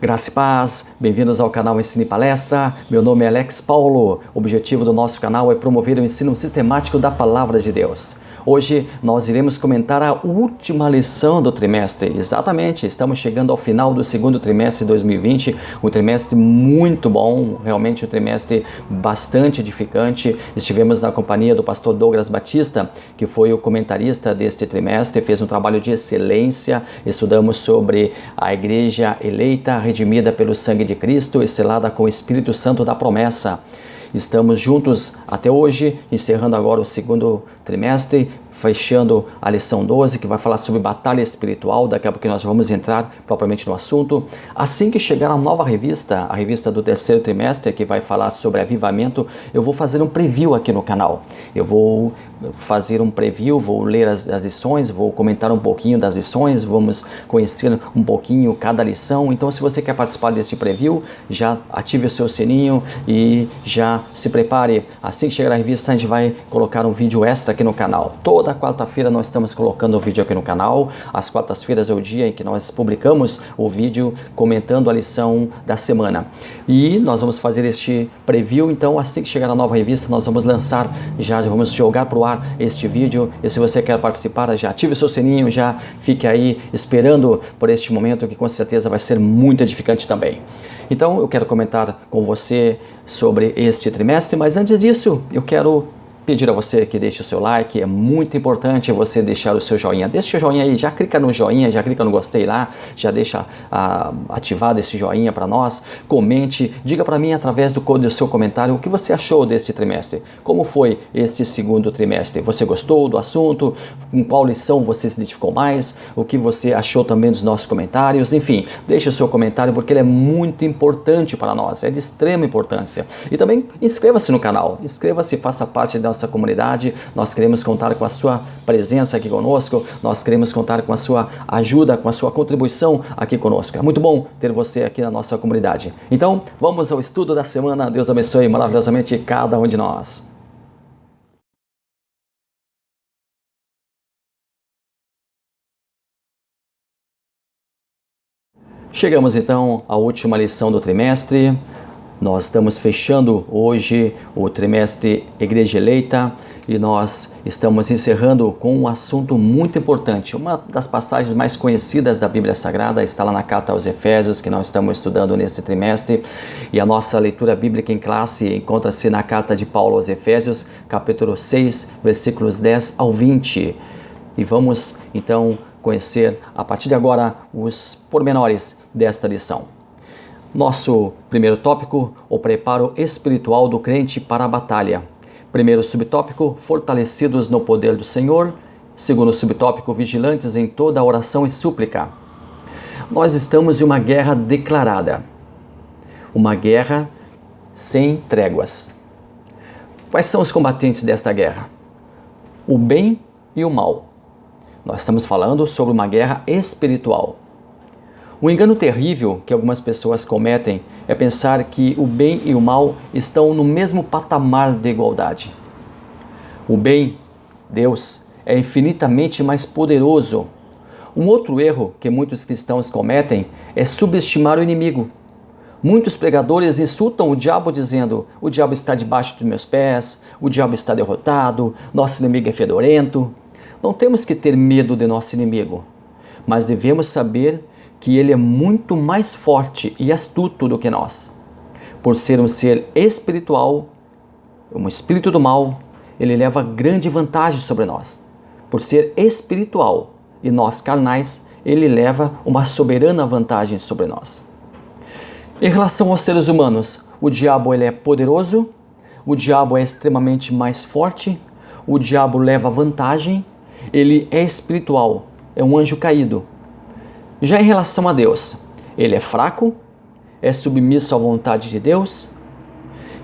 Graça e paz, bem-vindos ao canal Ensino e Palestra. Meu nome é Alex Paulo. O objetivo do nosso canal é promover o ensino sistemático da Palavra de Deus. Hoje nós iremos comentar a última lição do trimestre. Exatamente, estamos chegando ao final do segundo trimestre de 2020, um trimestre muito bom, realmente um trimestre bastante edificante. Estivemos na companhia do pastor Douglas Batista, que foi o comentarista deste trimestre, fez um trabalho de excelência. Estudamos sobre a igreja eleita, redimida pelo sangue de Cristo e selada com o Espírito Santo da promessa. Estamos juntos até hoje, encerrando agora o segundo trimestre, fechando a lição 12, que vai falar sobre batalha espiritual. Daqui a pouco nós vamos entrar propriamente no assunto. Assim que chegar a nova revista, a revista do terceiro trimestre, que vai falar sobre avivamento, eu vou fazer um preview aqui no canal. Eu vou fazer um preview, vou ler as lições, vou comentar um pouquinho das lições, vamos conhecer um pouquinho cada lição. Então, se você quer participar deste preview, já ative o seu sininho e já se prepare. Assim que chegar a revista, a gente vai colocar um vídeo extra aqui no canal. Toda quarta-feira nós estamos colocando o vídeo aqui no canal. Às quartas-feiras é o dia em que nós publicamos o vídeo comentando a lição da semana. E nós vamos fazer este preview, então assim que chegar a nova revista, nós vamos lançar, já vamos jogar para o ar este vídeo. E se você quer participar, já ative o seu sininho, já fique aí esperando por este momento, que com certeza vai ser muito edificante também. Então eu quero comentar com você sobre este trimestre, mas antes disso eu quero pedir a você que deixe o seu like. É muito importante você deixar o seu joinha. Deixa o seu joinha aí, já clica no joinha, já clica no gostei lá, já deixa ativado esse joinha para nós. Comente, diga para mim através do seu comentário o que você achou deste trimestre. Como foi este segundo trimestre? Você gostou do assunto? Com qual lição você se identificou mais? O que você achou também dos nossos comentários? Enfim, deixe o seu comentário porque ele é muito importante para nós, é de extrema importância. E também inscreva-se no canal, inscreva-se, faça parte da nossa comunidade. Nós queremos contar com a sua presença aqui conosco, nós queremos contar com a sua ajuda, com a sua contribuição aqui conosco. É muito bom ter você aqui na nossa comunidade. Então, vamos ao estudo da semana. Deus abençoe maravilhosamente cada um de nós. Chegamos então à última lição do trimestre. Nós estamos fechando hoje o trimestre Igreja Eleita e nós estamos encerrando com um assunto muito importante. Uma das passagens mais conhecidas da Bíblia Sagrada está lá na carta aos Efésios, que nós estamos estudando nesse trimestre. E a nossa leitura bíblica em classe encontra-se na carta de Paulo aos Efésios, capítulo 6, versículos 10 ao 20. E vamos então conhecer a partir de agora os pormenores desta lição. Nosso primeiro tópico, o preparo espiritual do crente para a batalha. Primeiro subtópico, fortalecidos no poder do Senhor. Segundo subtópico, vigilantes em toda oração e súplica. Nós estamos em uma guerra declarada, uma guerra sem tréguas. Quais são os combatentes desta guerra? O bem e o mal. Nós estamos falando sobre uma guerra espiritual. O engano terrível que algumas pessoas cometem é pensar que o bem e o mal estão no mesmo patamar de igualdade. O bem, Deus, é infinitamente mais poderoso. Um outro erro que muitos cristãos cometem é subestimar o inimigo. Muitos pregadores insultam o diabo dizendo: o diabo está debaixo dos meus pés, o diabo está derrotado, nosso inimigo é fedorento. Não temos que ter medo de nosso inimigo, mas devemos saber que ele é muito mais forte e astuto do que nós. Por ser um ser espiritual, um espírito do mal, ele leva grande vantagem sobre nós. Por ser espiritual e nós carnais, ele leva uma soberana vantagem sobre nós. Em relação aos seres humanos, o diabo ele é poderoso, o diabo é extremamente mais forte, o diabo leva vantagem, ele é espiritual, é um anjo caído. Já em relação a Deus, ele é fraco, é submisso à vontade de Deus.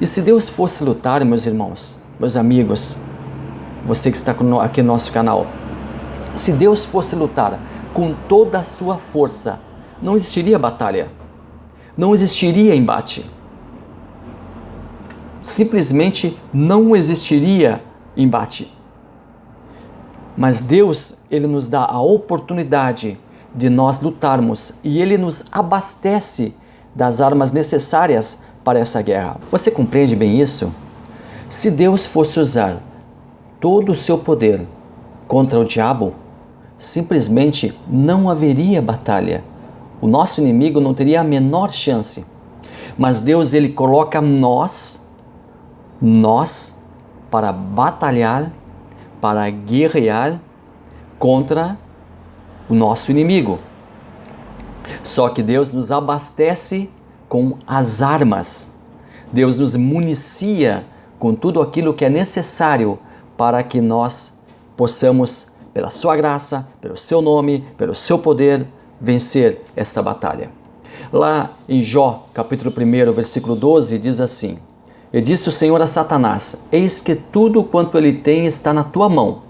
E se Deus fosse lutar, meus irmãos, meus amigos, você que está aqui no nosso canal, se Deus fosse lutar com toda a sua força, não existiria batalha, não existiria embate. Simplesmente não existiria embate. Mas Deus, ele nos dá a oportunidade de nós lutarmos e ele nos abastece das armas necessárias para essa guerra. Você compreende bem isso? Se Deus fosse usar todo o seu poder contra o diabo, simplesmente não haveria batalha. O nosso inimigo não teria a menor chance. Mas Deus, ele coloca nós para batalhar, para guerrear contra o nosso inimigo. Só que Deus nos abastece com as armas. Deus nos municia com tudo aquilo que é necessário para que nós possamos, pela sua graça, pelo seu nome, pelo seu poder, vencer esta batalha. Lá em Jó, capítulo 1, versículo 12, diz assim: E disse o Senhor a Satanás: Eis que tudo quanto ele tem está na tua mão,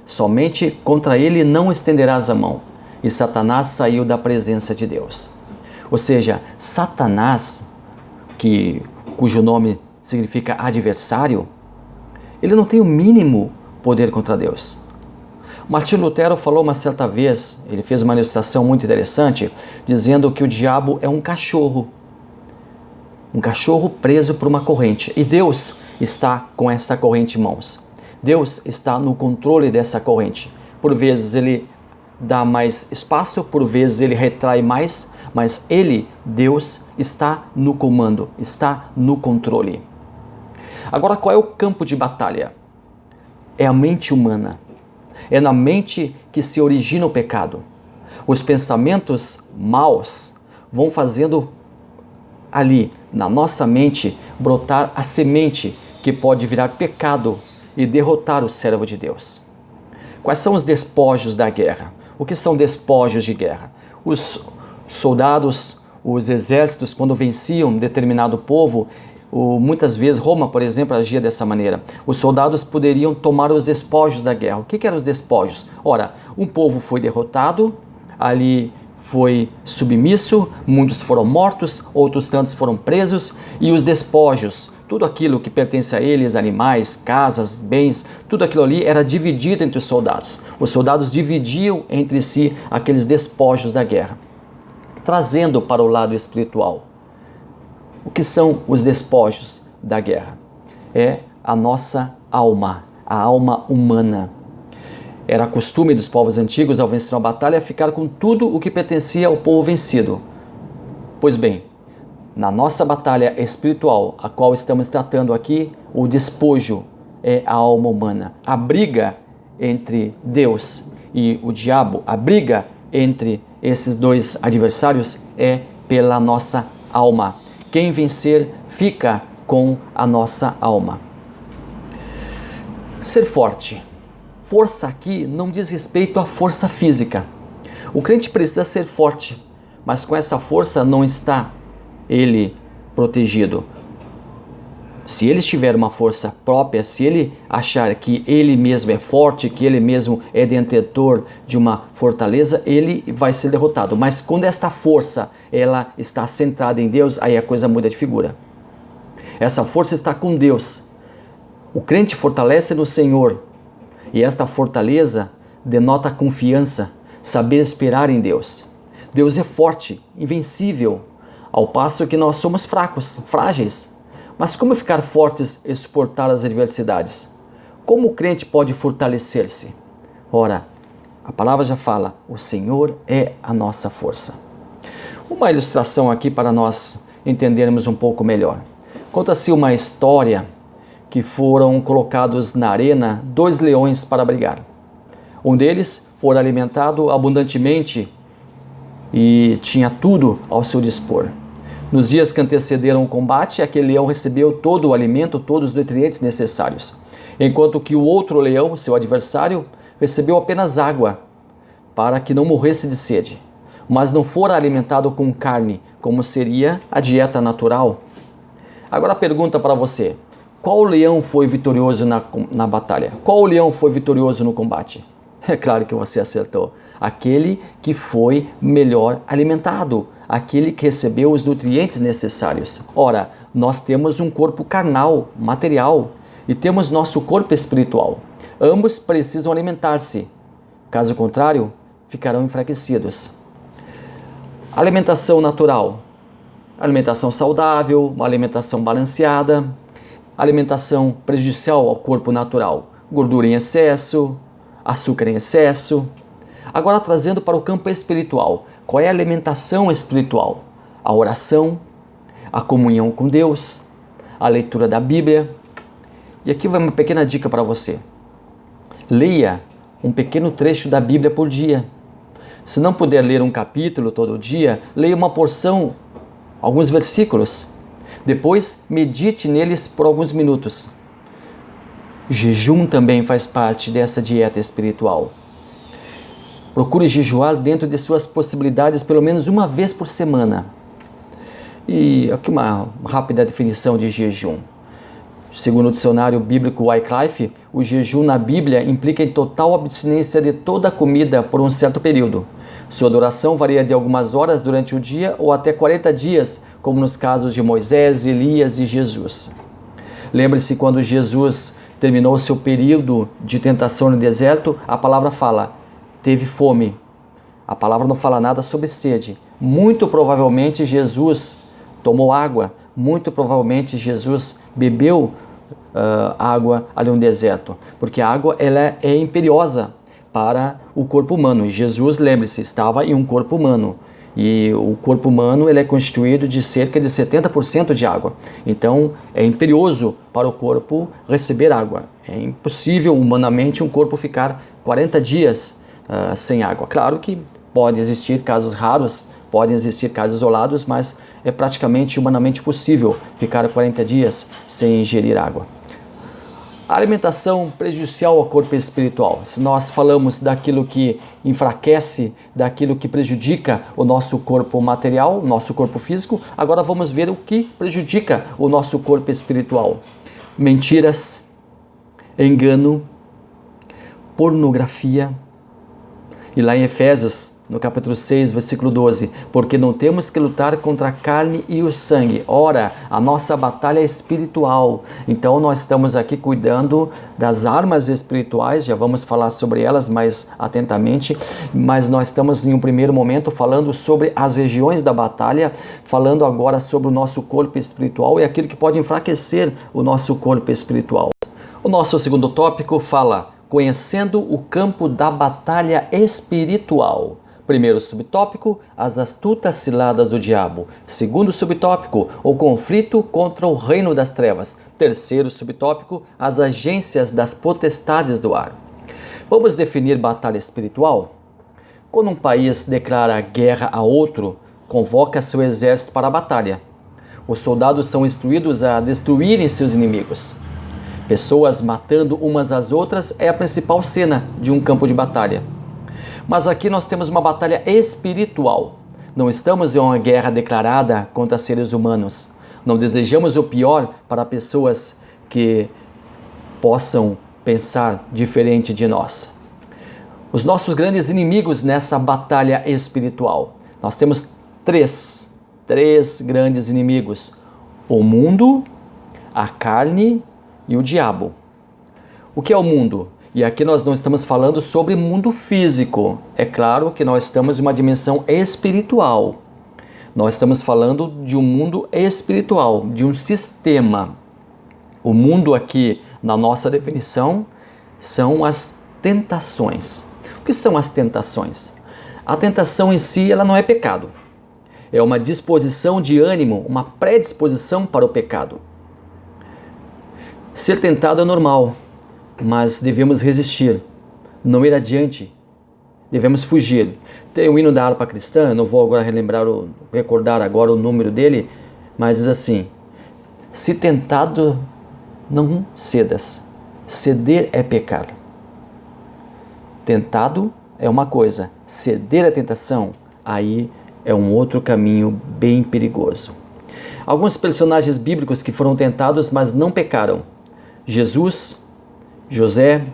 somente contra ele não estenderás a mão. E Satanás saiu da presença de Deus. Ou seja, Satanás, cujo nome significa adversário, ele não tem o mínimo poder contra Deus. Martinho Lutero falou uma certa vez, ele fez uma ilustração muito interessante, dizendo que o diabo é um cachorro preso por uma corrente, e Deus está com essa corrente em mãos. Deus está no controle dessa corrente. Por vezes ele dá mais espaço, por vezes ele retrai mais, mas ele, Deus, está no comando, está no controle. Agora, qual é o campo de batalha? É a mente humana. É na mente que se origina o pecado. Os pensamentos maus vão fazendo ali, na nossa mente, brotar a semente que pode virar pecado e derrotar o servo de Deus. Quais são os despojos da guerra? O que são despojos de guerra? Os soldados, os exércitos, quando venciam determinado povo, muitas vezes Roma, por exemplo, agia dessa maneira. Os soldados poderiam tomar os despojos da guerra. O que eram os despojos? Ora, um povo foi derrotado, ali foi submisso, muitos foram mortos, outros tantos foram presos, e os despojos, tudo aquilo que pertence a eles, animais, casas, bens, tudo aquilo ali era dividido entre os soldados. Os soldados dividiam entre si aqueles despojos da guerra. Trazendo para o lado espiritual, o que são os despojos da guerra? É a nossa alma, a alma humana. Era costume dos povos antigos, ao vencer uma batalha, ficar com tudo o que pertencia ao povo vencido. Pois bem, na nossa batalha espiritual, a qual estamos tratando aqui, o despojo é a alma humana. A briga entre Deus e o diabo, a briga entre esses dois adversários é pela nossa alma. Quem vencer fica com a nossa alma. Ser forte. Força aqui não diz respeito à força física. O crente precisa ser forte, mas com essa força não está ele protegido. Se ele tiver uma força própria, se ele achar que ele mesmo é forte, que ele mesmo é detentor de uma fortaleza, ele vai ser derrotado. Mas quando esta força ela está centrada em Deus, aí a coisa muda de figura. Essa força está com Deus. O crente fortalece no Senhor. E esta fortaleza denota confiança, saber esperar em Deus. Deus é forte, invencível, ao passo que nós somos fracos, frágeis. Mas como ficar fortes e suportar as adversidades? Como o crente pode fortalecer-se? Ora, a palavra já fala, o Senhor é a nossa força. Uma ilustração aqui para nós entendermos um pouco melhor. Conta-se uma história que foram colocados na arena 2 leões para brigar. Um deles foi alimentado abundantemente e tinha tudo ao seu dispor. Nos dias que antecederam o combate, aquele leão recebeu todo o alimento, todos os nutrientes necessários, enquanto que o outro leão, seu adversário, recebeu apenas água para que não morresse de sede, mas não fora alimentado com carne, como seria a dieta natural. Agora a pergunta para você: qual leão foi vitorioso na batalha? Qual leão foi vitorioso no combate? É claro que você acertou. Aquele que foi melhor alimentado, aquele que recebeu os nutrientes necessários. Ora, nós temos um corpo carnal, material, e temos nosso corpo espiritual. Ambos precisam alimentar-se. Caso contrário, ficarão enfraquecidos. Alimentação natural. Alimentação saudável, uma alimentação balanceada, alimentação prejudicial ao corpo natural, gordura em excesso, açúcar em excesso. Agora trazendo para o campo espiritual, qual é a alimentação espiritual? A oração, a comunhão com Deus, a leitura da Bíblia. E aqui vai uma pequena dica para você. Leia um pequeno trecho da Bíblia por dia. Se não puder ler um capítulo todo dia, leia uma porção, alguns versículos. Depois, medite neles por alguns minutos. Jejum também faz parte dessa dieta espiritual. Procure jejuar dentro de suas possibilidades pelo menos uma vez por semana. E aqui uma rápida definição de jejum. Segundo o dicionário bíblico Wycliffe, o jejum na Bíblia implica em total abstinência de toda a comida por um certo período. Sua duração varia de algumas horas durante o dia ou até 40 dias, como nos casos de Moisés, Elias e Jesus. Lembre-se, quando Jesus terminou seu período de tentação no deserto, a palavra fala, teve fome. A palavra não fala nada sobre sede. Muito provavelmente Jesus tomou água, muito provavelmente Jesus bebeu água ali no deserto, porque a água ela é imperiosa para o corpo humano. E Jesus, lembre-se, estava em um corpo humano. E o corpo humano ele é constituído de cerca de 70% de água. Então, é imperioso para o corpo receber água. É impossível humanamente um corpo ficar 40 dias sem água. Claro que pode existir casos raros, podem existir casos isolados, mas é praticamente humanamente possível ficar 40 dias sem ingerir água. A alimentação prejudicial ao corpo espiritual. Se nós falamos daquilo que enfraquece, daquilo que prejudica o nosso corpo material, o nosso corpo físico, agora vamos ver o que prejudica o nosso corpo espiritual. Mentiras, engano, pornografia. E lá em Efésios, no capítulo 6, versículo 12, porque não temos que lutar contra a carne e o sangue. Ora, a nossa batalha é espiritual. Então nós estamos aqui cuidando das armas espirituais, já vamos falar sobre elas mais atentamente, mas nós estamos em um primeiro momento falando sobre as regiões da batalha, falando agora sobre o nosso corpo espiritual e aquilo que pode enfraquecer o nosso corpo espiritual. O nosso segundo tópico fala, conhecendo o campo da batalha espiritual. Primeiro subtópico, as astutas ciladas do diabo. Segundo subtópico, o conflito contra o reino das trevas. Terceiro subtópico, as agências das potestades do ar. Vamos definir batalha espiritual? Quando um país declara guerra a outro, convoca seu exército para a batalha. Os soldados são instruídos a destruírem seus inimigos. Pessoas matando umas às outras é a principal cena de um campo de batalha. Mas aqui nós temos uma batalha espiritual. Não estamos em uma guerra declarada contra seres humanos. Não desejamos o pior para pessoas que possam pensar diferente de nós. Os nossos grandes inimigos nessa batalha espiritual. Nós temos três grandes inimigos. O mundo, a carne e o diabo. O que é o mundo? E aqui nós não estamos falando sobre mundo físico. É claro que nós estamos em uma dimensão espiritual. Nós estamos falando de um mundo espiritual, de um sistema. O mundo aqui, na nossa definição, são as tentações. O que são as tentações? A tentação em si, ela não é pecado. É uma disposição de ânimo, uma predisposição para o pecado. Ser tentado é normal, mas devemos resistir, não ir adiante, devemos fugir. Tem o hino da harpa cristã, eu não vou agora recordar agora o número dele, mas diz assim, se tentado, não cedas, ceder é pecar. Tentado é uma coisa, ceder à tentação, aí é um outro caminho bem perigoso. Alguns personagens bíblicos que foram tentados, mas não pecaram. Jesus, José,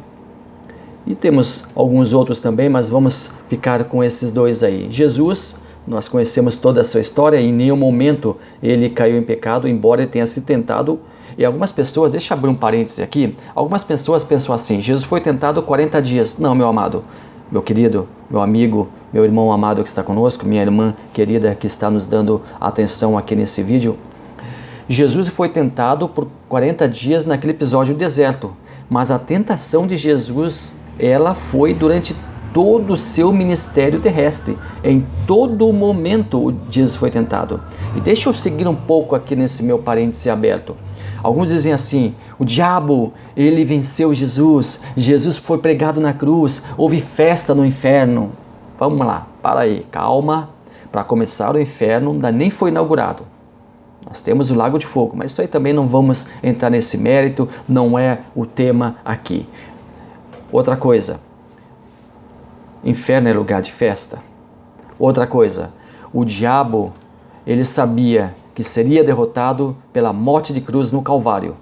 e temos alguns outros também, mas vamos ficar com esses dois aí. Jesus, nós conhecemos toda a sua história, em nenhum momento ele caiu em pecado, embora ele tenha sido tentado. E algumas pessoas, deixa eu abrir um parêntese aqui, algumas pessoas pensam assim, Jesus foi tentado 40 dias. Não, meu amado, meu querido, meu amigo, meu irmão amado que está conosco, minha irmã querida que está nos dando atenção aqui nesse vídeo. Jesus foi tentado por 40 dias naquele episódio do deserto, mas a tentação de Jesus, ela foi durante todo o seu ministério terrestre. Em todo momento Jesus foi tentado. E deixa eu seguir um pouco aqui nesse meu parêntese aberto. Alguns dizem assim, o diabo, ele venceu Jesus, Jesus foi pregado na cruz, houve festa no inferno. Vamos lá, para aí, calma. Para começar, o inferno ainda nem foi inaugurado. Nós temos o lago de fogo, mas isso aí também não vamos entrar nesse mérito, não é o tema aqui. Outra coisa, inferno é lugar de festa. Outra coisa, o diabo, ele sabia que seria derrotado pela morte de cruz no Calvário.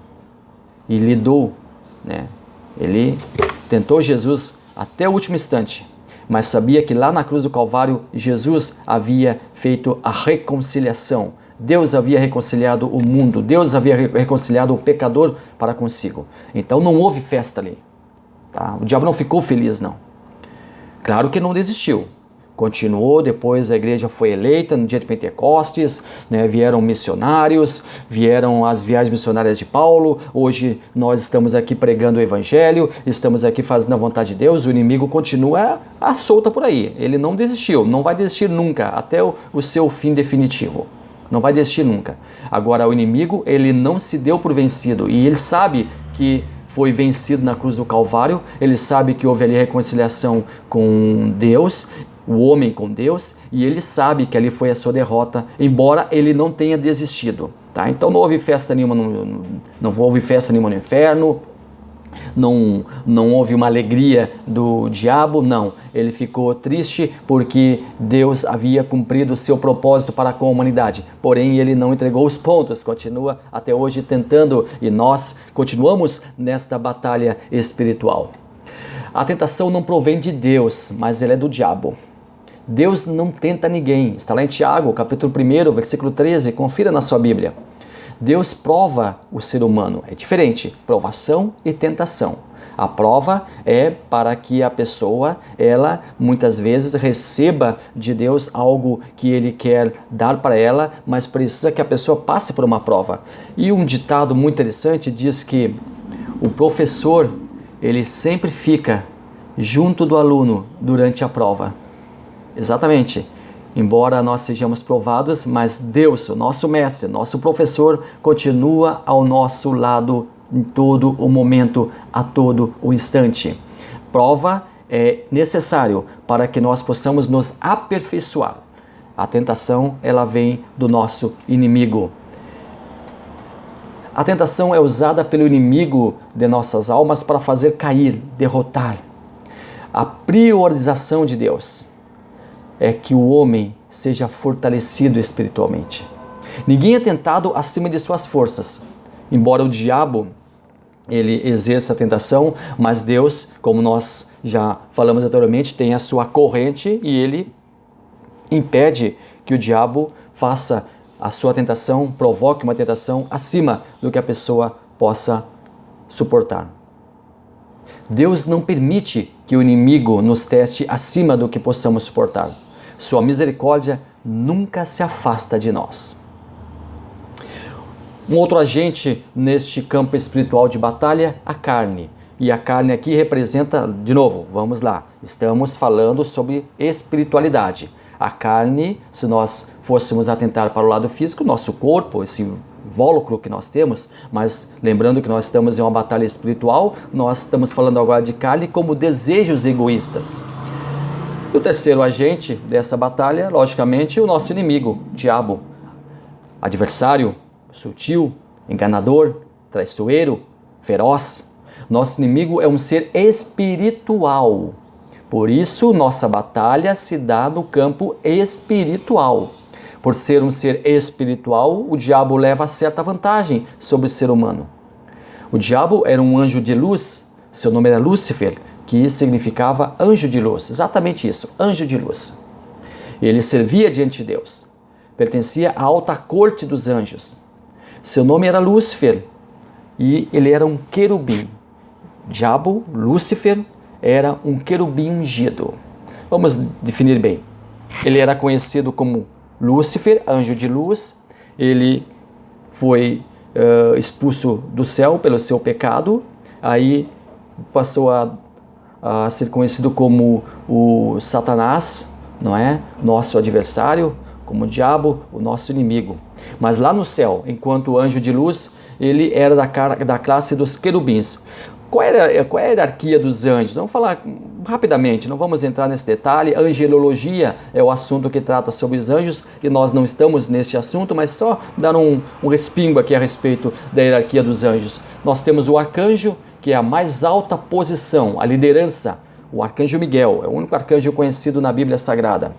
E lidou, né? Ele tentou Jesus até o último instante, mas sabia que lá na cruz do Calvário, Jesus havia feito a reconciliação. Deus havia reconciliado o mundo, Deus havia reconciliado o pecador para consigo. Então não houve festa ali. Tá? O diabo não ficou feliz, não. Claro que não desistiu. Continuou, depois a igreja foi eleita no dia de Pentecostes, né? Vieram missionários, vieram as viagens missionárias de Paulo. Hoje nós estamos aqui pregando o evangelho, estamos aqui fazendo a vontade de Deus. O inimigo continua à solta por aí. Ele não desistiu, não vai desistir nunca, até o seu fim definitivo. Não vai desistir nunca. Agora o inimigo, ele não se deu por vencido e ele sabe que foi vencido na cruz do Calvário, ele sabe que houve ali reconciliação com Deus, o homem com Deus, e ele sabe que ali foi a sua derrota, embora ele não tenha desistido. Tá? Então não houve festa nenhuma não houve festa nenhuma no inferno, não houve uma alegria do diabo, não. Ele ficou triste porque Deus havia cumprido o seu propósito para com a humanidade. Porém, ele não entregou os pontos, continua até hoje tentando e nós continuamos nesta batalha espiritual. A tentação não provém de Deus, mas ela é do diabo. Deus não tenta ninguém. Está lá em Tiago, capítulo 1, versículo 13, confira na sua Bíblia. Deus prova o ser humano, é diferente, provação e tentação. A prova é para que a pessoa, ela muitas vezes receba de Deus algo que Ele quer dar para ela, mas precisa que a pessoa passe por uma prova. E um ditado muito interessante diz que o professor, ele sempre fica junto do aluno durante a prova. Exatamente. Embora nós sejamos provados, mas Deus, o nosso mestre, nosso professor, continua ao nosso lado em todo o momento, a todo o instante. Prova é necessário para que nós possamos nos aperfeiçoar. A tentação, ela vem do nosso inimigo. A tentação é usada pelo inimigo de nossas almas para fazer cair, derrotar. A priorização de Deus é que o homem seja fortalecido espiritualmente. Ninguém é tentado acima de suas forças. Embora o diabo, ele exerça a tentação, mas Deus, como nós já falamos anteriormente, tem a sua corrente e ele impede que o diabo faça a sua tentação, provoque uma tentação acima do que a pessoa possa suportar. Deus não permite que o inimigo nos teste acima do que possamos suportar. Sua misericórdia nunca se afasta de nós. Um outro agente neste campo espiritual de batalha, a carne. E a carne aqui representa, de novo, vamos lá, estamos falando sobre espiritualidade. A carne, se nós fôssemos atentar para o lado físico, nosso corpo, esse invólucro que nós temos, mas lembrando que nós estamos em uma batalha espiritual, nós estamos falando agora de carne como desejos egoístas. E o terceiro agente dessa batalha, logicamente, o nosso inimigo, o diabo, adversário, sutil, enganador, traiçoeiro, feroz. Nosso inimigo é um ser espiritual. Por isso, nossa batalha se dá no campo espiritual. Por ser um ser espiritual, o diabo leva certa vantagem sobre o ser humano. O diabo era um anjo de luz, seu nome era Lúcifer, que significava anjo de luz, exatamente isso, anjo de luz. Ele servia diante de Deus, pertencia à alta corte dos anjos. Seu nome era Lúcifer e ele era um querubim. Diabo, Lúcifer, era um querubim ungido. Vamos definir bem. Ele era conhecido como Lúcifer, anjo de luz. Ele foi expulso do céu pelo seu pecado. Aí passou a ser conhecido como o Satanás, não é? Nosso adversário, como o diabo, o nosso inimigo. Mas lá no céu, enquanto anjo de luz, ele era da classe dos querubins. Qual é a hierarquia dos anjos? Vamos falar rapidamente, não vamos entrar nesse detalhe. Angelologia é o assunto que trata sobre os anjos e nós não estamos nesse assunto, mas só dar um respingo aqui a respeito da hierarquia dos anjos. Nós temos o arcanjo, que é a mais alta posição, a liderança, o arcanjo Miguel, é o único arcanjo conhecido na Bíblia Sagrada.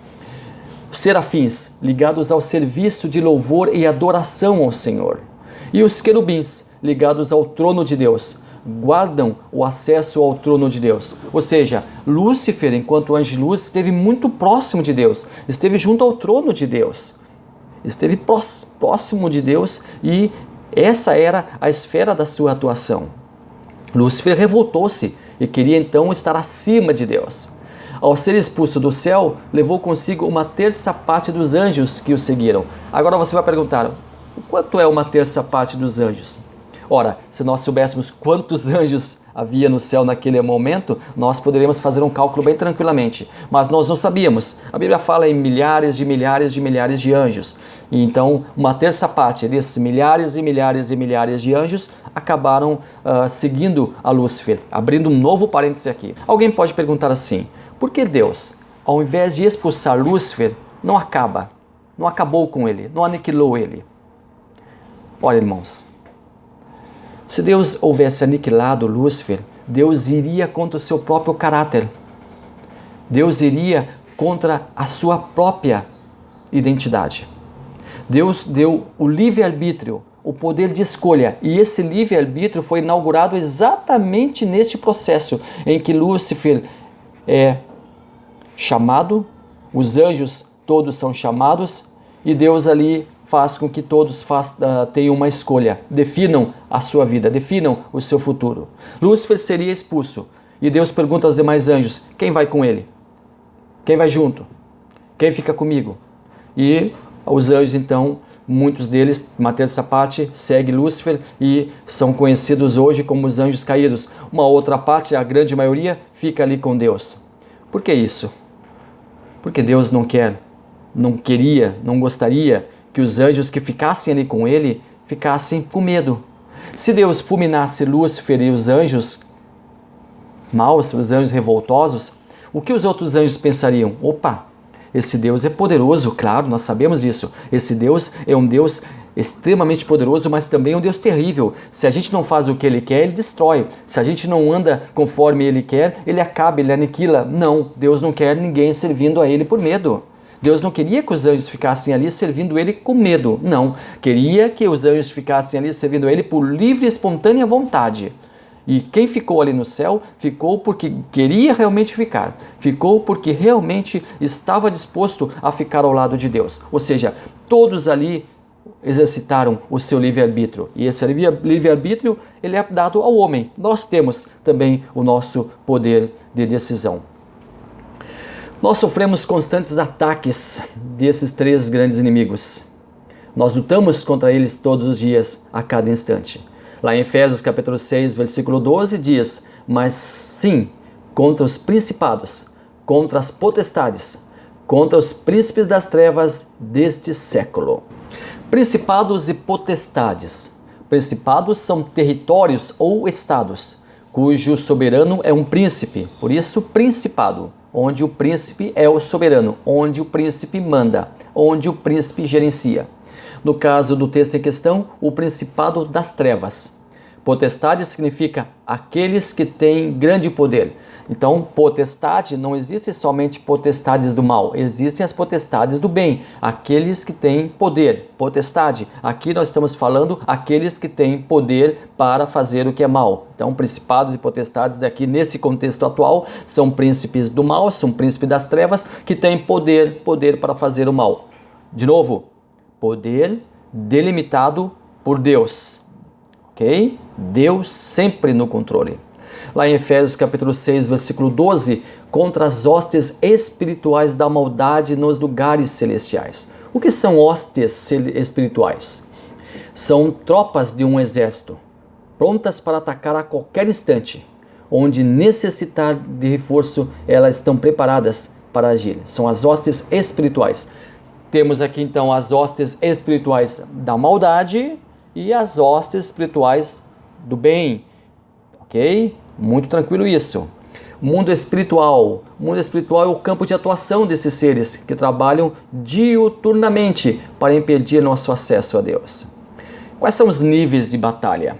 Serafins, ligados ao serviço de louvor e adoração ao Senhor. E os querubins, ligados ao trono de Deus, guardam o acesso ao trono de Deus. Ou seja, Lúcifer, enquanto anjo de luz, esteve muito próximo de Deus, esteve junto ao trono de Deus, esteve próximo de Deus e essa era a esfera da sua atuação. Lúcifer revoltou-se e queria então estar acima de Deus. Ao ser expulso do céu, levou consigo uma terça parte dos anjos que o seguiram. Agora você vai perguntar, quanto é uma terça parte dos anjos? Ora, se nós soubéssemos quantos anjos havia no céu naquele momento, nós poderíamos fazer um cálculo bem tranquilamente. Mas nós não sabíamos. A Bíblia fala em milhares de milhares de milhares de anjos. E então, uma terça parte desses milhares e milhares e milhares de anjos acabaram seguindo a Lúcifer. Abrindo um novo parêntese aqui. Alguém pode perguntar assim, por que Deus, ao invés de expulsar Lúcifer, não acabou com ele, não aniquilou ele? Olha, irmãos, se Deus houvesse aniquilado Lúcifer, Deus iria contra o seu próprio caráter. Deus iria contra a sua própria identidade. Deus deu o livre-arbítrio, o poder de escolha, e esse livre-arbítrio foi inaugurado exatamente neste processo em que Lúcifer é chamado, os anjos todos são chamados, e Deus ali faz com que todos tenham uma escolha, definam a sua vida, definam o seu futuro. Lúcifer seria expulso e Deus pergunta aos demais anjos, quem vai com ele? Quem vai junto? Quem fica comigo? E os anjos então, muitos deles, uma terça parte, segue Lúcifer e são conhecidos hoje como os anjos caídos. Uma outra parte, a grande maioria, fica ali com Deus. Por que isso? Porque Deus não queria, não gostaria que os anjos que ficassem ali com ele ficassem com medo. Se Deus fulminasse Lúcifer e os anjos maus, os anjos revoltosos, o que os outros anjos pensariam? Opa, esse Deus é poderoso, claro, nós sabemos disso. Esse Deus é um Deus extremamente poderoso, mas também um Deus terrível. Se a gente não faz o que ele quer, ele destrói. Se a gente não anda conforme ele quer, ele acaba, ele aniquila. Não, Deus não quer ninguém servindo a ele por medo. Deus não queria que os anjos ficassem ali servindo ele com medo, não. Queria que os anjos ficassem ali servindo ele por livre e espontânea vontade. E quem ficou ali no céu, ficou porque queria realmente ficar. Ficou porque realmente estava disposto a ficar ao lado de Deus. Ou seja, todos ali exercitaram o seu livre-arbítrio. E esse livre-arbítrio, ele é dado ao homem. Nós temos também o nosso poder de decisão. Nós sofremos constantes ataques desses três grandes inimigos. Nós lutamos contra eles todos os dias, a cada instante. Lá em Efésios capítulo 6, versículo 12 diz, mas sim, contra os principados, contra as potestades, contra os príncipes das trevas deste século. Principados e potestades. Principados são territórios ou estados, cujo soberano é um príncipe, por isso principado. Onde o príncipe é o soberano, onde o príncipe manda, onde o príncipe gerencia. No caso do texto em questão, o principado das trevas. Potestade significa aqueles que têm grande poder. Então, potestade, não existe somente potestades do mal, existem as potestades do bem, aqueles que têm poder. Potestade, aqui nós estamos falando aqueles que têm poder para fazer o que é mal. Então, principados e potestades aqui nesse contexto atual são príncipes do mal, são príncipes das trevas que têm poder para fazer o mal. De novo, poder delimitado por Deus, ok? Deus sempre no controle. Lá em Efésios capítulo 6, versículo 12, contra as hostes espirituais da maldade nos lugares celestiais. O que são hostes espirituais? São tropas de um exército, prontas para atacar a qualquer instante. Onde necessitar de reforço, elas estão preparadas para agir. São as hostes espirituais. Temos aqui então as hostes espirituais da maldade e as hostes espirituais do bem. Ok? Muito tranquilo isso. Mundo espiritual. O mundo espiritual é o campo de atuação desses seres que trabalham diuturnamente para impedir nosso acesso a Deus. Quais são os níveis de batalha?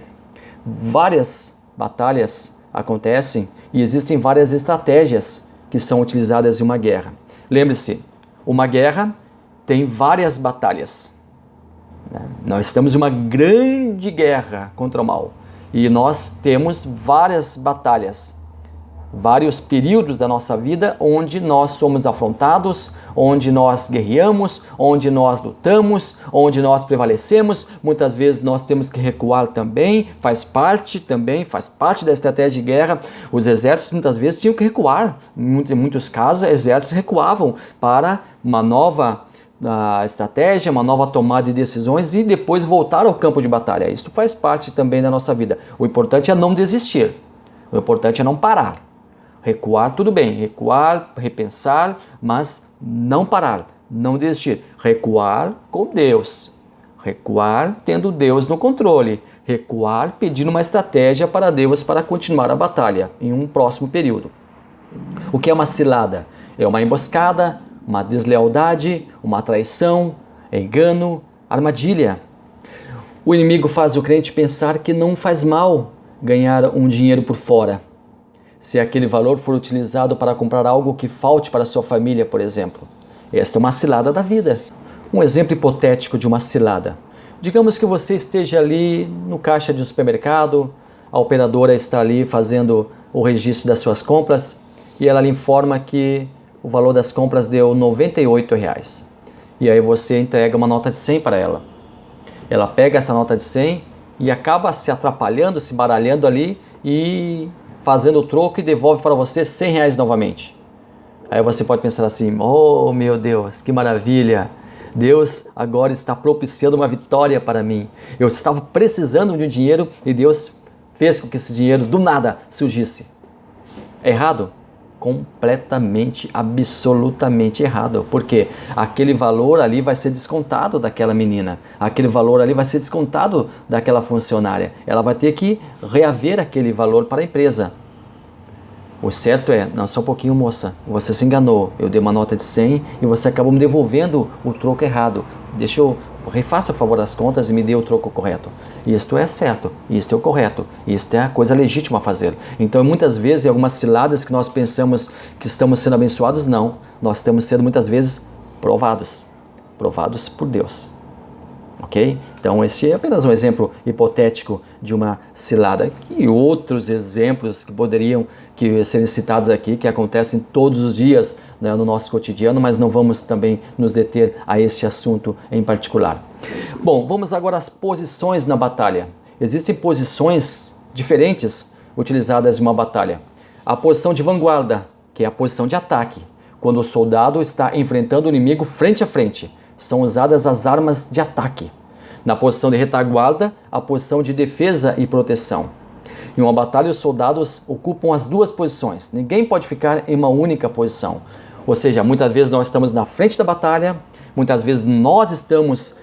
Várias batalhas acontecem e existem várias estratégias que são utilizadas em uma guerra. Lembre-se, uma guerra tem várias batalhas. Nós estamos em uma grande guerra contra o mal e nós temos várias batalhas, vários períodos da nossa vida onde nós somos afrontados, onde nós guerreamos, onde nós lutamos, onde nós prevalecemos. Muitas vezes nós temos que recuar também, faz parte da estratégia de guerra. Os exércitos muitas vezes tinham que recuar, em muitos casos exércitos recuavam para uma nova estratégia, uma nova tomada de decisões e depois voltar ao campo de batalha. Isso faz parte também da nossa vida. O importante é não desistir, o importante é não parar. Recuar, tudo bem, recuar, repensar, mas não parar, não desistir. Recuar com Deus, recuar tendo Deus no controle, recuar pedindo uma estratégia para Deus para continuar a batalha em um próximo período. O que é uma cilada? É uma emboscada, uma deslealdade, uma traição, engano, armadilha. O inimigo faz o crente pensar que não faz mal ganhar um dinheiro por fora, se aquele valor for utilizado para comprar algo que falte para sua família, por exemplo. Esta é uma cilada da vida. Um exemplo hipotético de uma cilada. Digamos que você esteja ali no caixa de um supermercado, a operadora está ali fazendo o registro das suas compras e ela lhe informa que o valor das compras deu R$ 98. E aí você entrega uma nota de 100 para ela. Ela pega essa nota de 100 e acaba se atrapalhando, se baralhando ali e fazendo o troco e devolve para você R$ 100 novamente. Aí você pode pensar assim, oh meu Deus, que maravilha, Deus agora está propiciando uma vitória para mim. Eu estava precisando de um dinheiro e Deus fez com que esse dinheiro do nada surgisse. É errado? Completamente, absolutamente errado, porque aquele valor ali vai ser descontado daquela menina, aquele valor ali vai ser descontado daquela funcionária, ela vai ter que reaver aquele valor para a empresa. O certo é, não, só um pouquinho moça, você se enganou, eu dei uma nota de 100 e você acabou me devolvendo o troco errado, refaça a favor das contas e me dê o troco correto. Isto é certo, isto é o correto, isto é a coisa legítima a fazer. Então muitas vezes em algumas ciladas que nós pensamos que estamos sendo abençoados, não, nós estamos sendo muitas vezes provados por Deus. Ok? Então este é apenas um exemplo hipotético de uma cilada. E outros exemplos que poderiam serem citados aqui, que acontecem todos os dias, né, no nosso cotidiano, mas não vamos também nos deter a este assunto em particular. Bom, vamos agora às posições na batalha. Existem posições diferentes utilizadas em uma batalha. A posição de vanguarda, que é a posição de ataque, quando o soldado está enfrentando o inimigo frente a frente. São usadas as armas de ataque. Na posição de retaguarda, a posição de defesa e proteção. Em uma batalha, os soldados ocupam as duas posições. Ninguém pode ficar em uma única posição. Ou seja, muitas vezes nós estamos na frente da batalha, muitas vezes nós estamos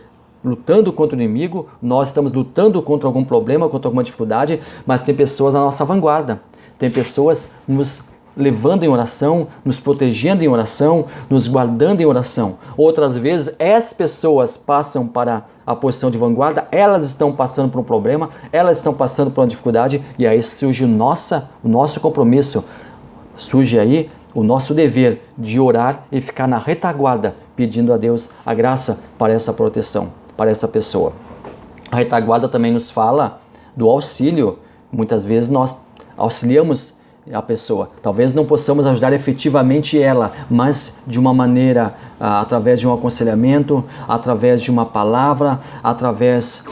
lutando contra o inimigo, nós estamos lutando contra algum problema, contra alguma dificuldade, mas tem pessoas na nossa vanguarda. Tem pessoas nos levando em oração, nos protegendo em oração, nos guardando em oração. Outras vezes, as pessoas passam para a posição de vanguarda, elas estão passando por um problema, elas estão passando por uma dificuldade, e aí surge o nosso compromisso, surge aí o nosso dever de orar e ficar na retaguarda, pedindo a Deus a graça para essa proteção, para essa pessoa. A retaguarda também nos fala do auxílio. Muitas vezes nós auxiliamos a pessoa. Talvez não possamos ajudar efetivamente ela, mas de uma maneira, através de um aconselhamento, através de uma palavra, através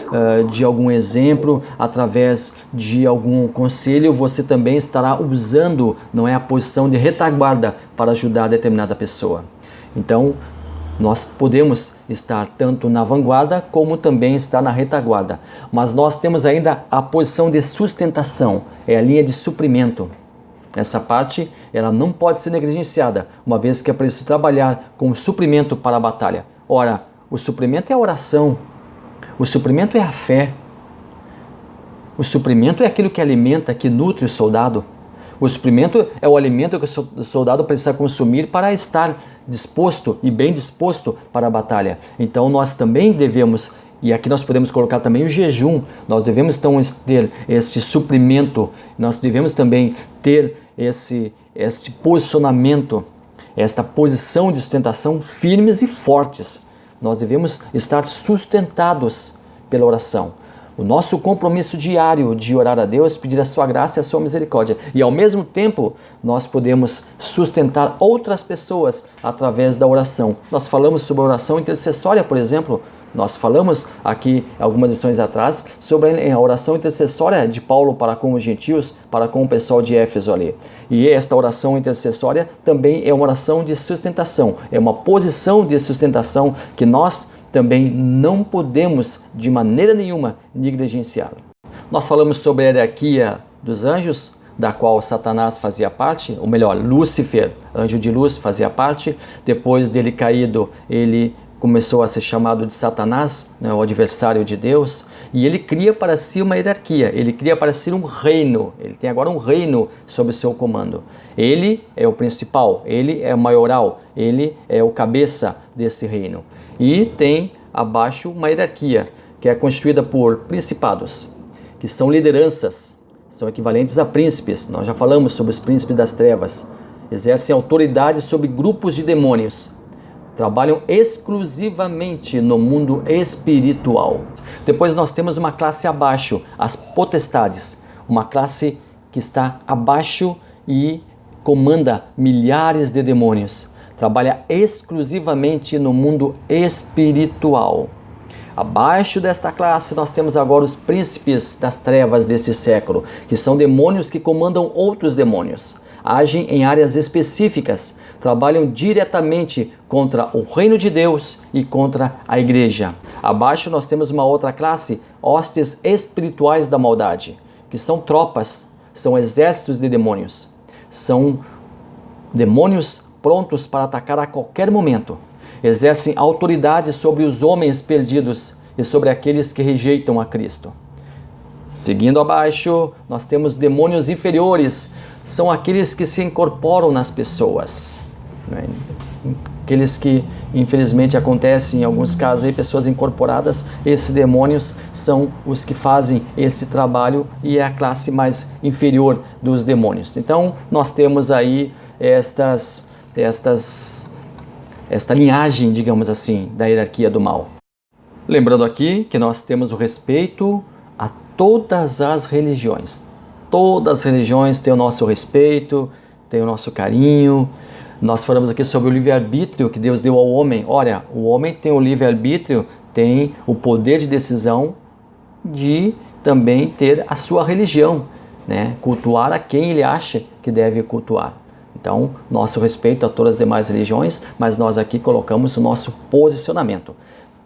de algum exemplo, através de algum conselho, você também estará usando, não é, a posição de retaguarda para ajudar determinada pessoa. Então, nós podemos estar tanto na vanguarda como também estar na retaguarda, mas nós temos ainda a posição de sustentação, é a linha de suprimento. Essa parte, ela não pode ser negligenciada, uma vez que é preciso trabalhar com suprimento para a batalha. Ora, o suprimento é a oração, o suprimento é a fé, o suprimento é aquilo que alimenta, que nutre o soldado. O suprimento é o alimento que o soldado precisa consumir para estar disposto e bem disposto para a batalha. Então nós também devemos, e aqui nós podemos colocar também o jejum, nós devemos então ter esse suprimento, nós devemos também ter esse posicionamento, esta posição de sustentação firmes e fortes. Nós devemos estar sustentados pela oração. O nosso compromisso diário de orar a Deus, pedir a sua graça e a sua misericórdia. E ao mesmo tempo, nós podemos sustentar outras pessoas através da oração. Nós falamos sobre a oração intercessória, por exemplo. Nós falamos aqui, algumas lições atrás, sobre a oração intercessória de Paulo para com os gentios, para com o pessoal de Éfeso ali. E esta oração intercessória também é uma oração de sustentação, é uma posição de sustentação que nós também não podemos de maneira nenhuma negligenciar. Nós falamos sobre a hierarquia dos anjos, da qual Satanás fazia parte, ou melhor, Lúcifer, anjo de luz, fazia parte. Depois dele caído, ele começou a ser chamado de Satanás, né, o adversário de Deus, e ele cria para si uma hierarquia, ele cria para si um reino, ele tem agora um reino sob o seu comando. Ele é o principal, ele é o maioral, ele é o cabeça desse reino. E tem abaixo uma hierarquia, que é constituída por principados, que são lideranças, são equivalentes a príncipes. Nós já falamos sobre os príncipes das trevas. Exercem autoridade sobre grupos de demônios. Trabalham exclusivamente no mundo espiritual. Depois nós temos uma classe abaixo, as potestades. Uma classe que está abaixo e comanda milhares de demônios. Trabalha exclusivamente no mundo espiritual. Abaixo desta classe nós temos agora os príncipes das trevas desse século, que são demônios que comandam outros demônios. Agem em áreas específicas, trabalham diretamente contra o reino de Deus e contra a igreja. Abaixo nós temos uma outra classe, hostes espirituais da maldade, que são tropas, são exércitos de demônios. São demônios prontos para atacar a qualquer momento. Exercem autoridade sobre os homens perdidos e sobre aqueles que rejeitam a Cristo. Seguindo abaixo, nós temos demônios inferiores, são aqueles que se incorporam nas pessoas. Aqueles que, infelizmente, acontecem em alguns casos aí, pessoas incorporadas, esses demônios são os que fazem esse trabalho e é a classe mais inferior dos demônios. Então, nós temos aí esta linhagem, digamos assim, da hierarquia do mal. Lembrando aqui que nós temos o respeito a todas as religiões. Todas as religiões têm o nosso respeito, têm o nosso carinho. Nós falamos aqui sobre o livre-arbítrio que Deus deu ao homem. Olha, o homem tem o livre-arbítrio, tem o poder de decisão de também ter a sua religião, né? Cultuar a quem ele acha que deve cultuar. Então, nosso respeito a todas as demais religiões, mas nós aqui colocamos o nosso posicionamento.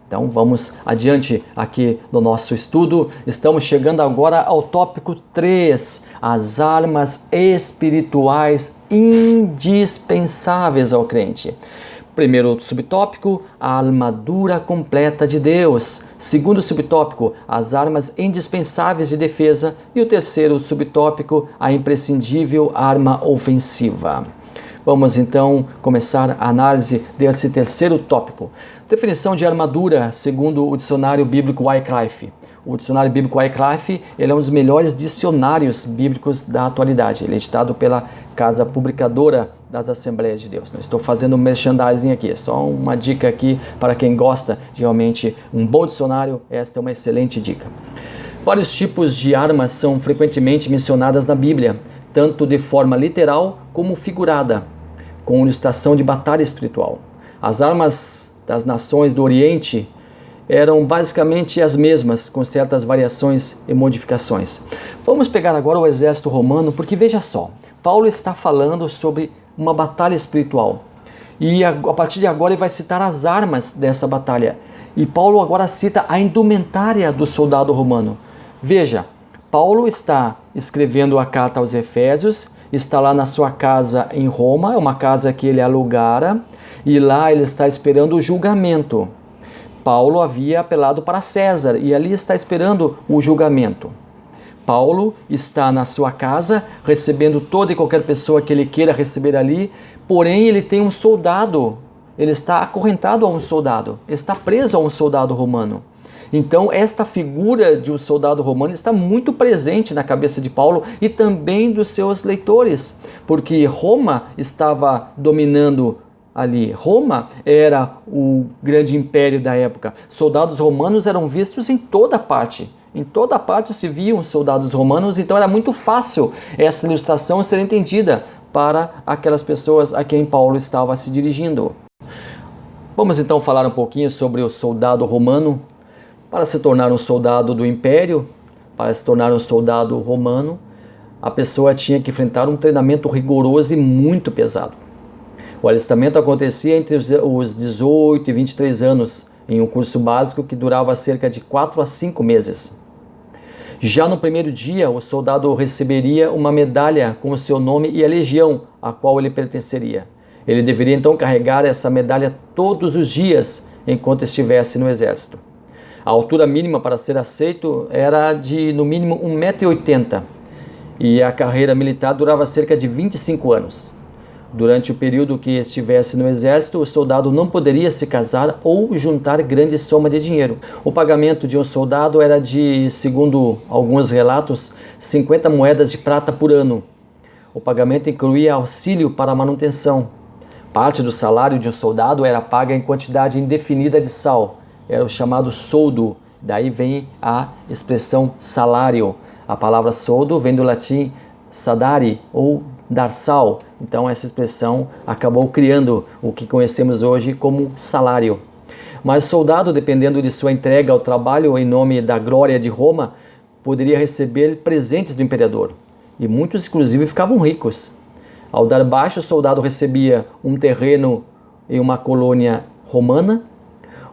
Então, vamos adiante aqui no nosso estudo. Estamos chegando agora ao tópico 3, as armas espirituais indispensáveis ao crente. Primeiro subtópico, a armadura completa de Deus. Segundo subtópico, as armas indispensáveis de defesa. E o terceiro subtópico, a imprescindível arma ofensiva. Vamos então começar a análise desse terceiro tópico. Definição de armadura segundo o dicionário bíblico Wycliffe. O dicionário bíblico Wycliffe, ele é um dos melhores dicionários bíblicos da atualidade. Ele é editado pela Casa Publicadora das Assembleias de Deus. Não estou fazendo merchandising aqui, é só uma dica aqui para quem gosta de realmente um bom dicionário. Esta é uma excelente dica. Vários tipos de armas são frequentemente mencionadas na Bíblia, tanto de forma literal como figurada, com ilustração de batalha espiritual. As armas das nações do Oriente eram basicamente as mesmas, com certas variações e modificações. Vamos pegar agora o exército romano, porque veja só, Paulo está falando sobre uma batalha espiritual. E a partir de agora ele vai citar as armas dessa batalha. E Paulo agora cita a indumentária do soldado romano. Veja, Paulo está escrevendo a carta aos Efésios, está lá na sua casa em Roma, é uma casa que ele alugara, e lá ele está esperando o julgamento. Paulo havia apelado para César e ali está esperando o julgamento. Paulo está na sua casa, recebendo toda e qualquer pessoa que ele queira receber ali, porém ele tem um soldado, ele está acorrentado a um soldado, está preso a um soldado romano. Então esta figura de um soldado romano está muito presente na cabeça de Paulo e também dos seus leitores, porque Roma estava dominando ali. Roma era o grande império da época. Soldados romanos eram vistos em toda parte. Em toda parte se viam soldados romanos, então era muito fácil essa ilustração ser entendida para aquelas pessoas a quem Paulo estava se dirigindo. Vamos então falar um pouquinho sobre o soldado romano. Para se tornar um soldado do império, para se tornar um soldado romano, a pessoa tinha que enfrentar um treinamento rigoroso e muito pesado. O alistamento acontecia entre os 18 e 23 anos, em um curso básico que durava cerca de 4 a 5 meses. Já no primeiro dia, o soldado receberia uma medalha com o seu nome e a legião a qual ele pertenceria. Ele deveria então carregar essa medalha todos os dias enquanto estivesse no exército. A altura mínima para ser aceito era de no mínimo 1,80 m e a carreira militar durava cerca de 25 anos. Durante o período que estivesse no exército, o soldado não poderia se casar ou juntar grande soma de dinheiro. O pagamento de um soldado era de, segundo alguns relatos, 50 moedas de prata por ano. O pagamento incluía auxílio para a manutenção. Parte do salário de um soldado era paga em quantidade indefinida de sal. Era o chamado soldo. Daí vem a expressão salário. A palavra soldo vem do latim sadari ou dar sal. Então essa expressão acabou criando o que conhecemos hoje como salário. Mas o soldado, dependendo de sua entrega ao trabalho em nome da glória de Roma, poderia receber presentes do imperador. E muitos, inclusive, ficavam ricos. Ao dar baixa, o soldado recebia um terreno em uma colônia romana,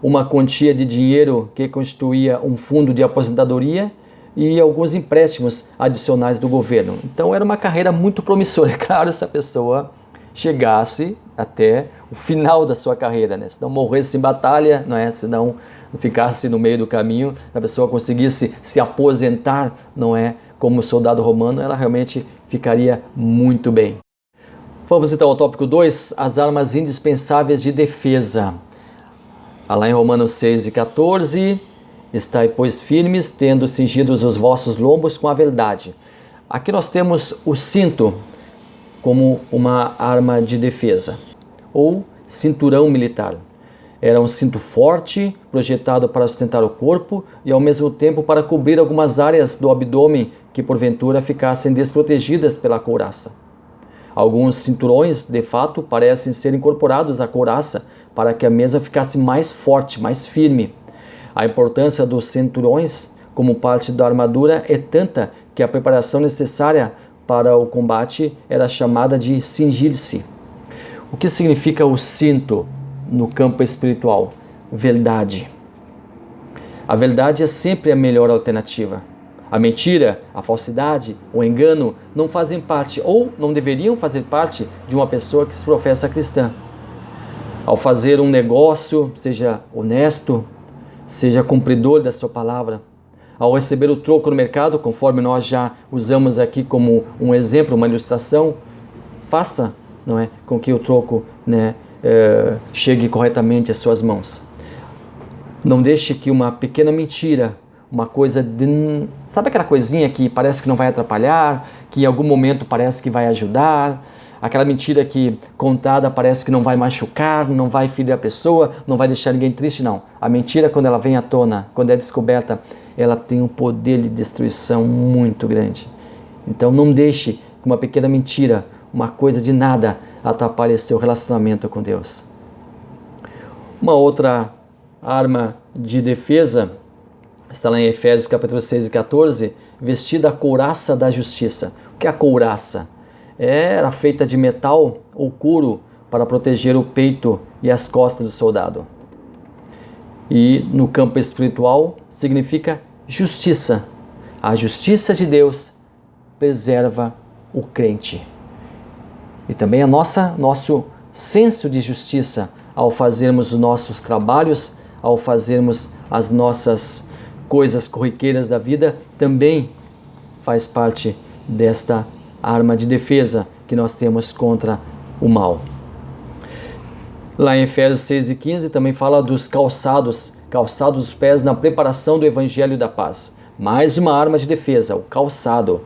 uma quantia de dinheiro que constituía um fundo de aposentadoria e alguns empréstimos adicionais do governo. Então era uma carreira muito promissora, é claro, se a pessoa chegasse até o final da sua carreira, né? Se não morresse em batalha, não é? Se não ficasse no meio do caminho, a pessoa conseguisse se aposentar, não é? Como soldado romano, ela realmente ficaria muito bem. Vamos então ao tópico 2, as armas indispensáveis de defesa. Lá em Romanos 6 e 14... Estai, pois, firmes, tendo cingidos os vossos lombos com a verdade. Aqui nós temos o cinto como uma arma de defesa, ou cinturão militar. Era um cinto forte, projetado para sustentar o corpo e ao mesmo tempo para cobrir algumas áreas do abdômen que porventura ficassem desprotegidas pela couraça. Alguns cinturões, de fato, parecem ser incorporados à couraça para que a mesma ficasse mais forte, mais firme. A importância dos cinturões como parte da armadura é tanta que a preparação necessária para o combate era chamada de cingir-se. O que significa o cinto no campo espiritual? Verdade. A verdade é sempre a melhor alternativa. A mentira, a falsidade, o engano não fazem parte ou não deveriam fazer parte de uma pessoa que se professa cristã. Ao fazer um negócio, seja honesto, seja cumpridor da sua palavra. Ao receber o troco no mercado, conforme nós já usamos aqui como um exemplo, uma ilustração, faça, não é, com que o troco, né, chegue corretamente às suas mãos. Não deixe que uma pequena mentira, uma coisa, sabe aquela coisinha que parece que não vai atrapalhar, que em algum momento parece que vai ajudar, aquela mentira que contada parece que não vai machucar, não vai ferir a pessoa, não vai deixar ninguém triste, não. A mentira, quando ela vem à tona, quando é descoberta, ela tem um poder de destruição muito grande. Então não deixe que uma pequena mentira, uma coisa de nada, atrapalhe seu relacionamento com Deus. Uma outra arma de defesa está lá em Efésios capítulo 6 e 14, vestida a couraça da justiça. O que é a couraça? Era feita de metal ou couro para proteger o peito e as costas do soldado. E no campo espiritual significa justiça. A justiça de Deus preserva o crente. E também nosso senso de justiça ao fazermos os nossos trabalhos, ao fazermos as nossas coisas corriqueiras da vida, também faz parte desta arma de defesa que nós temos contra o mal. Lá em Efésios 6 e 15 também fala dos calçados os pés na preparação do Evangelho da Paz. Mais uma arma de defesa, o calçado.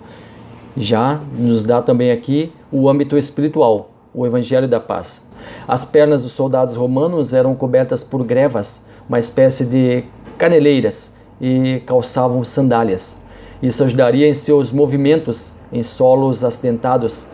Já nos dá também aqui o âmbito espiritual, o Evangelho da Paz. As pernas dos soldados romanos eram cobertas por grevas, uma espécie de caneleiras, e calçavam sandálias. Isso ajudaria em seus movimentos em solos acidentados,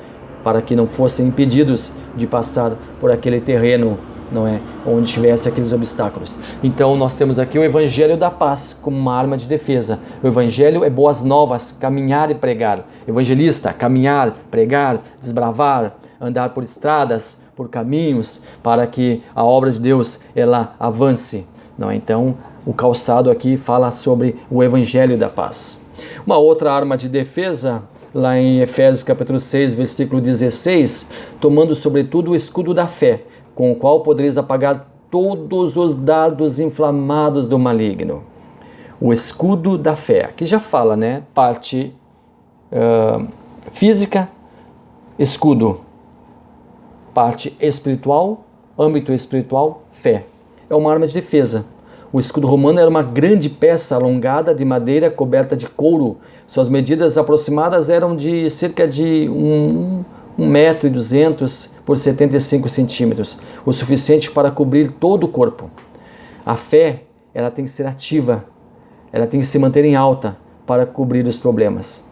para que não fossem impedidos de passar por aquele terreno, não é, onde tivesse aqueles obstáculos. Então nós temos aqui o Evangelho da Paz como uma arma de defesa. O Evangelho é boas novas, caminhar e pregar. Evangelista, caminhar, pregar, desbravar, andar por estradas, por caminhos, para que a obra de Deus ela avance. Não é? Então o calçado aqui fala sobre o Evangelho da Paz. Uma outra arma de defesa, lá em Efésios capítulo 6, versículo 16, tomando sobretudo o escudo da fé, com o qual podereis apagar todos os dardos inflamados do maligno. O escudo da fé, aqui já fala, né? Parte física, escudo. Parte espiritual, âmbito espiritual, fé. É uma arma de defesa. O escudo romano era uma grande peça alongada de madeira coberta de couro. Suas medidas aproximadas eram de cerca de 1,2 m por 75 centímetros, o suficiente para cobrir todo o corpo. A fé, ela tem que ser ativa, ela tem que se manter em alta para cobrir os problemas.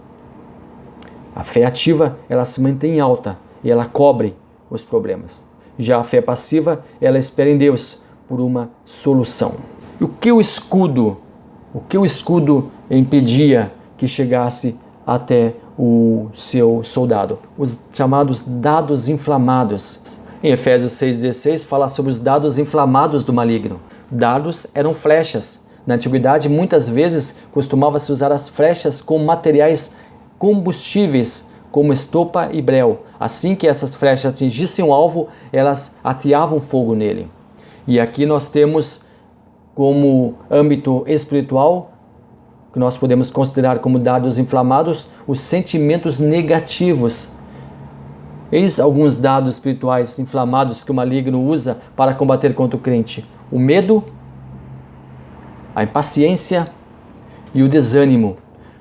A fé ativa, ela se mantém em alta e ela cobre os problemas. Já a fé passiva, ela espera em Deus por uma solução. E o que o escudo impedia que chegasse até o seu soldado? Os chamados dardos inflamados. Em Efésios 6,16 fala sobre os dardos inflamados do maligno. Dardos eram flechas. Na antiguidade, muitas vezes costumava-se usar as flechas com materiais combustíveis, como estopa e breu. Assim que essas flechas atingissem o alvo, elas ateavam fogo nele. E aqui nós temos como âmbito espiritual, que nós podemos considerar como dardos inflamados, os sentimentos negativos. Eis alguns dardos espirituais inflamados que o maligno usa para combater contra o crente: o medo, a impaciência e o desânimo.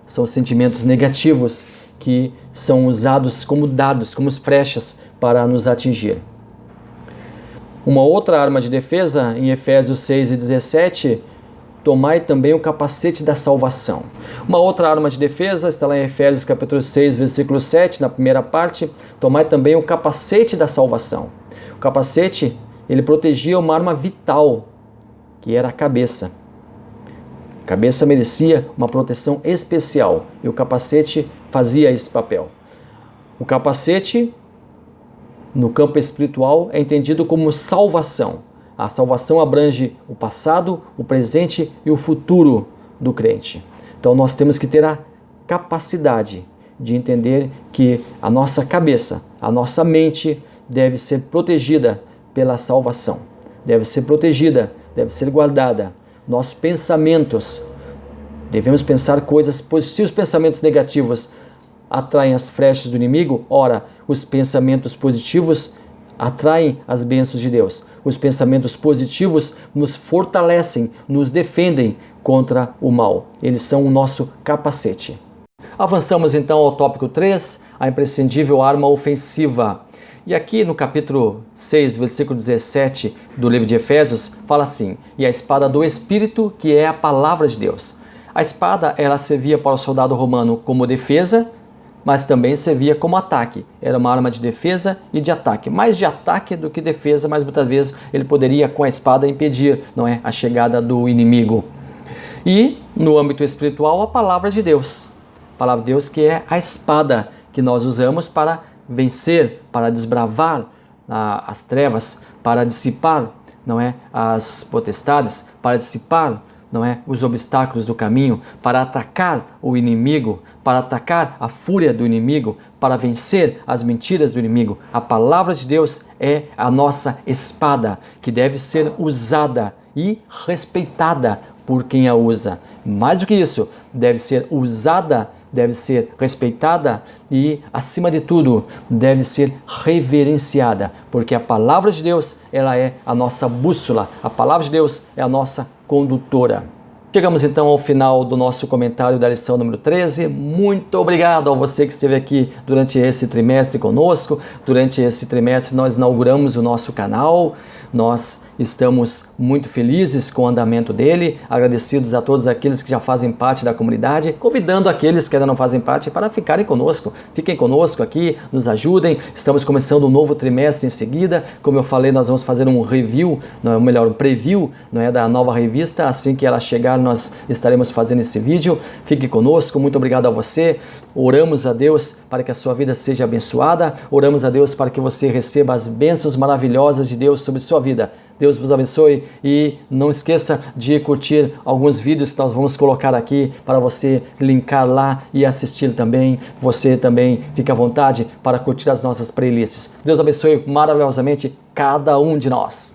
São sentimentos negativos que são usados como dardos, como flechas para nos atingir. Uma outra arma de defesa, em Efésios 6 e 17, tomai também o capacete da salvação. Uma outra arma de defesa está lá em Efésios capítulo 6, versículo 7, na primeira parte, tomai também o capacete da salvação. O capacete, ele protegia uma arma vital, que era a cabeça. A cabeça merecia uma proteção especial e o capacete fazia esse papel. O capacete, no campo espiritual, é entendido como salvação. A salvação abrange o passado, o presente e o futuro do crente. Então nós temos que ter a capacidade de entender que a nossa cabeça, a nossa mente deve ser protegida pela salvação. Deve ser protegida, deve ser guardada. Nossos pensamentos, devemos pensar coisas positivas. Se os pensamentos negativos atraem as flechas do inimigo, ora, os pensamentos positivos atraem as bênçãos de Deus. Os pensamentos positivos nos fortalecem, nos defendem contra o mal. Eles são o nosso capacete. Avançamos então ao tópico 3, a imprescindível arma ofensiva. E aqui no capítulo 6, versículo 17 do livro de Efésios, fala assim: e a espada do Espírito, que é a palavra de Deus. A espada, ela servia para o soldado romano como defesa mas também servia como ataque. Era uma arma de defesa e de ataque. Mais de ataque do que defesa, mas muitas vezes ele poderia com a espada impedir, não é, a chegada do inimigo. E no âmbito espiritual, a palavra de Deus. A palavra de Deus que é a espada que nós usamos para vencer, para desbravar as trevas, para dissipar, não é, as potestades, para dissipar, não é, os obstáculos do caminho, para atacar o inimigo, para atacar a fúria do inimigo, para vencer as mentiras do inimigo. A palavra de Deus é a nossa espada, que deve ser usada e respeitada por quem a usa. Mais do que isso, deve ser usada, deve ser respeitada e, acima de tudo, deve ser reverenciada, porque a palavra de Deus, ela é a nossa bússola, a palavra de Deus é a nossa condutora. Chegamos então ao final do nosso comentário da lição número 13. Muito obrigado a você que esteve aqui durante esse trimestre conosco. Durante esse trimestre nós inauguramos o nosso canal. Nós estamos muito felizes com o andamento dele, agradecidos a todos aqueles que já fazem parte da comunidade, convidando aqueles que ainda não fazem parte para ficarem conosco. Fiquem conosco aqui, nos ajudem. Estamos começando um novo trimestre em seguida. Como eu falei, nós vamos fazer um review, não é, melhor, um preview, não é, da nova revista. Assim que ela chegar, nós estaremos fazendo esse vídeo. Fique conosco, muito obrigado a você. Oramos a Deus para que a sua vida seja abençoada. Oramos a Deus para que você receba as bênçãos maravilhosas de Deus sobre sua vida. Deus vos abençoe e não esqueça de curtir alguns vídeos que nós vamos colocar aqui para você linkar lá e assistir também. Você também fique à vontade para curtir as nossas playlists. Deus abençoe maravilhosamente cada um de nós.